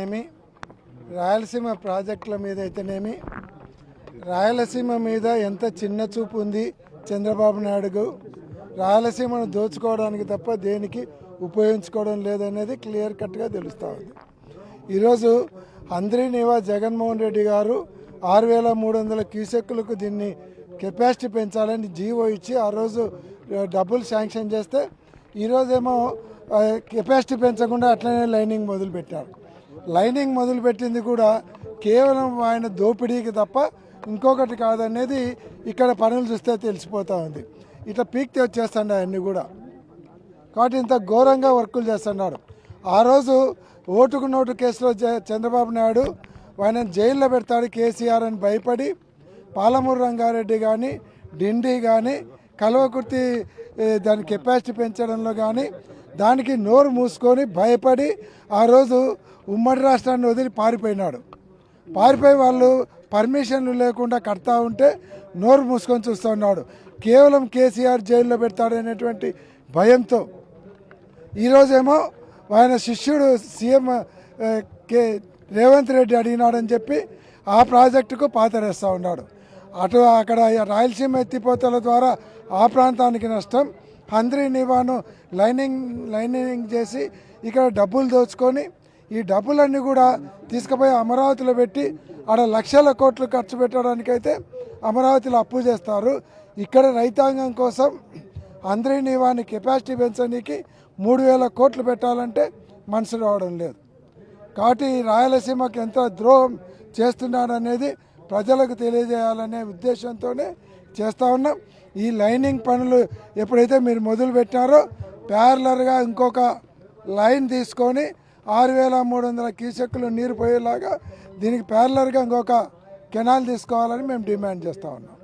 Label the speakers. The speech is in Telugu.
Speaker 1: ఏమి రాయలసీమ ప్రాజెక్టుల మీద అయితేనేమి రాయలసీమ మీద ఎంత చిన్న చూపు ఉంది చంద్రబాబు నాయుడుకు. రాయలసీమను దోచుకోవడానికి తప్ప దేనికి ఉపయోగించుకోవడం లేదనేది క్లియర్ కట్గా తెలుస్తూ ఉంది. ఈరోజు అంద్రీనివా జగన్మోహన్ రెడ్డి గారు 6,300 క్యూసెక్కులకు దీన్ని కెపాసిటీ పెంచాలని జీవో ఇచ్చి ఆ రోజు డబ్బులు శాంక్షన్ చేస్తే ఈరోజేమో కెపాసిటీ పెంచకుండా అట్లనే లైనింగ్ మొదలుపెట్టారు. లైనింగ్ మొదలుపెట్టింది కూడా కేవలం ఆయన దోపిడీకి తప్ప ఇంకొకటి కాదనేది ఇక్కడ పనులు చూస్తే తెలిసిపోతూ ఉంది. ఇట్లా పీక్తే వచ్చేస్తుండే అన్నీ కూడా. కాబట్టి ఇంత ఘోరంగా వర్కులు చేస్తున్నాడు. ఆ రోజు ఓటుకు నోటు కేసులో చంద్రబాబు నాయుడు ఆయన జైల్లో పెడతాడు కేసీఆర్ అని భయపడి పాలమూరు రంగారెడ్డి కానీ డిండి కానీ కల్వకుర్తి దాని కెపాసిటీ పెంచడంలో కానీ దానికి నోరు మూసుకొని భయపడి ఆ రోజు ఉమ్మడి రాష్ట్రాన్ని వదిలి పారిపోయినాడు. పారిపోయి వాళ్ళు పర్మిషన్లు లేకుండా కడతా ఉంటే నోరు మూసుకొని చూస్తూ ఉన్నాడు. కేవలం కేసీఆర్ జైల్లో పెడతాడనేటువంటి భయంతో ఈరోజేమో ఆయన శిష్యుడు సీఎం రేవంత్ రెడ్డి అడిగినాడని చెప్పి ఆ ప్రాజెక్టుకు పాతరేస్తూ ఉన్నాడు. అక్కడ రాయలసీమ ఎత్తిపోతల ద్వారా ఆ ప్రాంతానికి నష్టం. అంద్రీనివాను లైనింగ్ చేసి ఇక్కడ డబ్బులు దోచుకొని ఈ డబ్బులన్నీ కూడా తీసుకుపోయి అమరావతిలో పెట్టి ఆడ లక్షల కోట్లు ఖర్చు పెట్టడానికైతే అమరావతిలో అప్పు చేస్తారు. ఇక్కడ రైతాంగం కోసం అంద్రీనివాని కెపాసిటీ పెంచడానికి 3,000 కోట్లు పెట్టాలంటే మనసు రావడం లేదు. కాబట్టి రాయలసీమకు ఎంత ద్రోహం చేస్తున్నాడనేది ప్రజలకు తెలియజేయాలనే ఉద్దేశంతోనే చేస్తూ ఉన్నాం. ఈ లైనింగ్ పనులు ఎప్పుడైతే మీరు మొదలు పెట్టారో ప్యారలర్గా ఇంకొక లైన్ తీసుకొని 6,300 క్యూసెక్కులు నీరు పోయేలాగా దీనికి ప్యారలర్గా ఇంకొక కెనాల్ తీసుకోవాలని మేము డిమాండ్ చేస్తూ ఉన్నాం.